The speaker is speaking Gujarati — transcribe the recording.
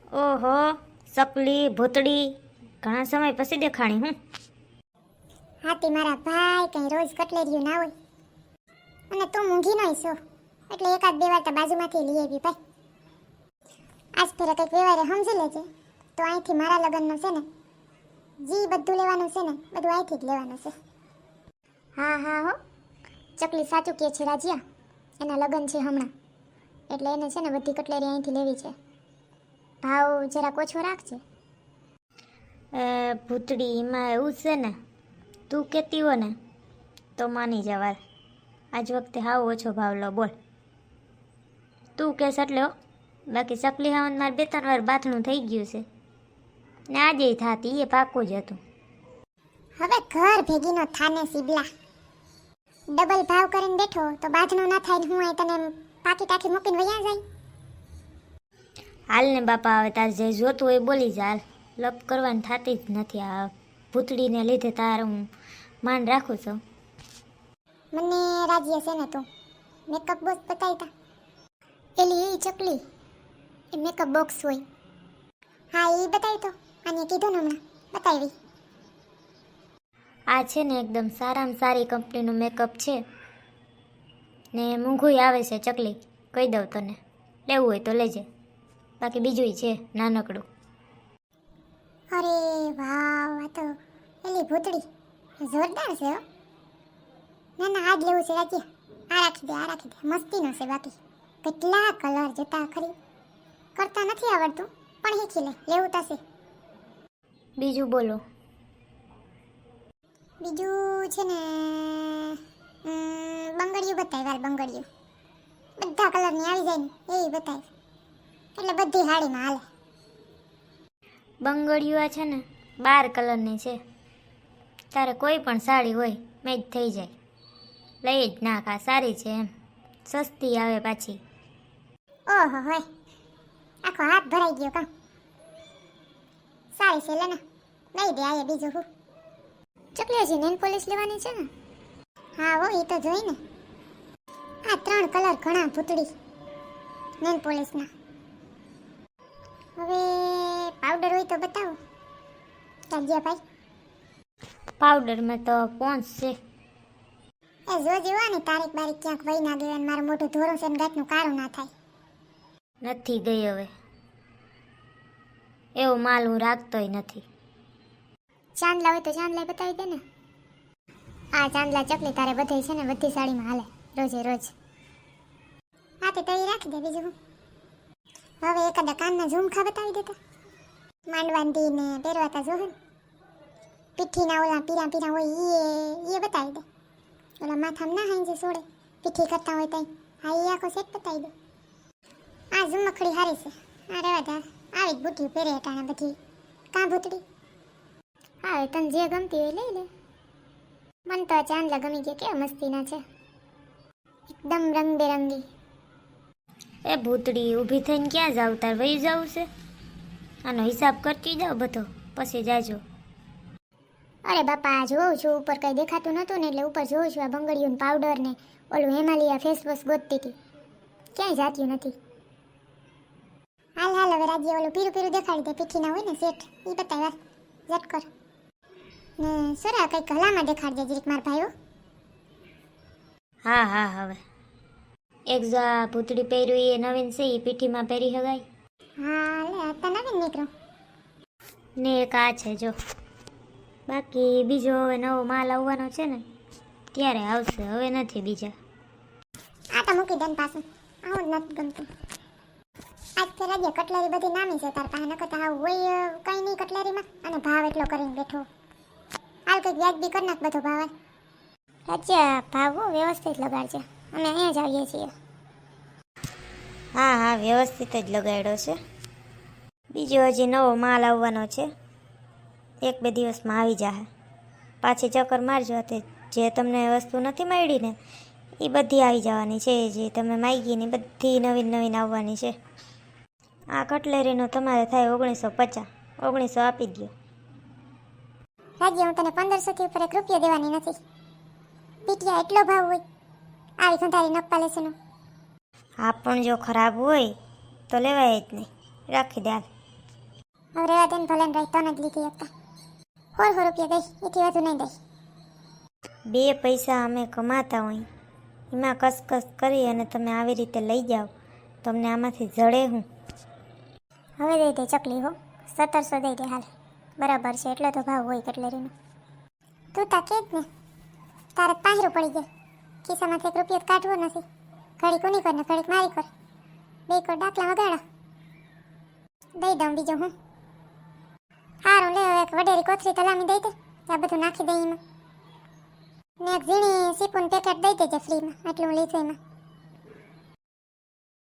ઓહો, સકલી ભૂતડી ઘણા સમય પછી દેખાણી હું. હાથી મારા ભાઈ કઈ રોજ કટલેરીયું ના હોય અને તું મૂંઘી નઈ છો એટલે એકાદ બે વાર તો બાજુમાંથી લઈ આવી ભાઈ. આજ ફેરે કંઈક વ્યવહારે સમજી લેજે તો અહીંથી મારા લગ્નનો છે ને જી બધું લેવાનું છે ને બધું અહીંથી જ લેવાનું છે. હા હા હો, ચકલી સાચું કહે છે રાજ્યા, એના લગ્ન છે હમણાં એટલે એને છે ને બધી કટલેરી અહીંથી લેવી છે. ભાવ જરાક ઓછો રાખજે. ભૂતડી એમાં એવું છે ને, તું કહેતી હો ને તો માની જવા. આજ વખતે હાવ ઓછો ભાવ લો બોલ. તું કહેશ એટલે હો, બાકી સકલી હાવન મારે 2-3 વાર બાથણું થઈ ગયું છે ને આજે થાતી એ પાકું જ હતું. હવે ઘર ભેગીનો થાને સીબલા, ડબલ ભાવ કરીને બેઠો તો બાજનું ના થાય ને હું અહીં તને પાકી ટાકી મૂકીને વયા જાય. હાલ ને બાપા, હવે તારે જે જોતું હોય બોલી જા. હાલ, લપ કરવાની થતી જ નથી. આ ભૂતડીને લીધે તારે હું માન રાખું છું. મને રાજી હશે ને તું મેકઅપ બોક્સ બતાવતા એલી એ ચકલી એ મેકઅપ બોક્સ હોય. હા એ બતાવી તો આને કીધું ને હમણાં બતાવી. આ છે ને એકદમ સારામાં સારી કંપનીનું મેકઅપ છે ને મોંઘું આવે છે ચકલી, કહી દઉં તને. લેવું હોય તો લેજે, બાકી બીજું છે નાનકડું. અરે વાવ, આ તો એલી ભૂતડી જોરદાર છે હો. ના ના આજ લેવું છે રાજ્ય, આ રાખી દે આ રાખી દે, મસ્તીનો છે. બાકી કેટલા કલર જતા ખરી, કરતા નથી આવડતું પણ શીખી લે, લેવું થશે. બીજું બોલો. બીજું છે ને બંગડીયું બતાવી. વાલ બંગડીયું બધા કલરની આવી જાય ને એવી બતાવી એટલે બધી હાડીમાં હાલે. બંગડીયું આ છે ને 12 કલરની છે, તારે કોઈ પણ સાડી હોય મેચ થઈ જાય. લઈ જ નાખ, આ સારી છે એમ, સસ્તી આવે પાછી. ઓહો હોય, આખો હાથ ભરાઈ ગયો કામ. સારી છે લે ને, લઈ દે. આયે બીજું હું ચકલી હજી નેલ પોલિશ લેવાની છે ને. હા હો, એ તો જોઈ ને. આ 3 કલર ઘણા ભૂતડી નેલ પોલિશના. હવે પાવડર હોય તો બતાવો રાજ્યા ભાઈ. પાવડરમાં તો પોન્સ છે. એ જો જોવાની તારીખ બારીખ ક્યાંક વહી ના ગઈ અને મારું મોટું ધોરું છે ને ગાંઠનું કાળું ના થાય. નથી ગઈ હવે, એવો માલ હું રાખતોય નથી. ચાંદલા હોય તો ચાંદલા બતાવી દે ને. આ ચાંદલા ચકલી તારે બધે છે ને બધી સાડીમાં હાલે રોજે રોજ. હા તે તળી રાખી દે. બીજું હું હવે એકાદા કાનના ઝુમખા બતાવી દેતા, માંડવાંધી ને પહેરવાતા જોહે. પીઠીના ઓલા પીરા પીરા હોય એ બતાવી દે. ઓલા માથામાં ના હાઈ જે સોડે પીઠી કરતા હોય તઈ, હા એ આખો સેટ બતાવી દે. આ ઝુમખડી હારી છે. આ રેવા દે, આવી જ બુટી પહેરે હટાણે બધી. કાં ભૂતડી? હા તને જે ગમતી હોય લઈ લે. મને તો આ ચાંદલા ગમી ગયા, કેવા મસ્તીના છે, એકદમ રંગબેરંગી. એ ભૂતડી, ઊભી થઈને ક્યાં જાવ? તાર વહી જવું છે? આનો હિસાબ કરતી જાઓ બધો, પછી જાજો. અરે બાપા, જોઉં છું ઉપર કંઈ દેખાતું નહોતું ને એટલે ઉપર જોઉં છું આ બંગડીયું પાવડર ને ઓલું હિમાલયા ફેસ વોશ ગોતતી હતી, ક્યાંય જાત્યું નથી. હાલ હાલ હવે રાજ્ય ઓલું પીરું પીરું દેખાડી દે. પીઠીના હોય ને સેટ એ બતાવ્યા ઝટ કર ને સરા કંઈક હલામાં દેખાડજે જરીક માર ભાઈઓ. હા હા, હવે એક જા ભૂતડી પહેર્યું એ નવીન છે, એ પીઠીમાં પહેરી હગાય. હા લે આ તો નવીન નીકળો ને એક આ છે જો. બાકી બીજો હવે નવો માલ આવવાનો છે ને ત્યારે આવશે, હવે નથી બીજા. આ તો મૂકી દે ને પાછું, આવું જ નથી ગમતું. આજ તો રાજ્ય કટલેરી બધી નામી છે તાર પાસે, નકર તો આવું હોય કંઈ નહીં કટલેરીમાં, અને ભાવ એટલો કરીને બેઠો. હાલ કંઈક વ્યાજબી કરી નાખ બધો ભાવ. રાજ્ય ભાવ વ્યવસ્થિત લગાડજે, અમે અહીંયા જ આવીએ છીએ. હા હા, વ્યવસ્થિત જ લગાડ્યો છે. બીજો હજી નવો માલ આવવાનો છે, 1-2 દિવસમાં આવી જશે. પાછી ચક્કર મારજો, તે જે તમને વસ્તુ નથી મળી ને એ બધી આવી જવાની છે. જે તમે માગી ને બધી નવીન નવીન આવવાની છે. આ કટલેરીનો તમારે થાય 1950. 1900 આપી દો. રાજ્ય હું તને 1500 થી ઉપર 1 રૂપિયો દેવાની નથી. પીટિયા એટલો ભાવ હોય આવી ખંધારી નપ્પા લેશે નો. હા પણ જો ખરાબ હોય તો લેવાય જ નહીં, રાખી દે. હવે રેવા દે ને ભલે ને રહી તને જ લીધી એકતા 100 રૂપિયા દઈશ એથી વધુ નહીં દઈશ. બે પૈસા અમે કમાતા હોય એમાં કસકસ કરી અને તમે આવી રીતે લઈ જાઓ, તમને આમાંથી જડે હું. હવે દઈ દે ચકલી હો, 1700 દઈ દે હાલ. બરાબર છે, એટલો તો ભાવ હોય કટલેરીનો. તું તા કે જ ને, તારે પાંજરું પડી જાય, ખિસ્સામાંથી 1 રૂપિયો કાઢવો નથી. ઘડી કોની કર ને ઘડીક મારી કર, બે કોર ડાકલા વગાડા. દઈ દઉં બીજું હું. હારું લે, હવે એક વડેરી કોથરી તલામી દઈ દે, આ બધું નાખી દઈ એમાં. ને એક ઝીણી સીપુન પેકેટ દઈ દેજે ફ્રીમાં, આટલું લીધું એમાં.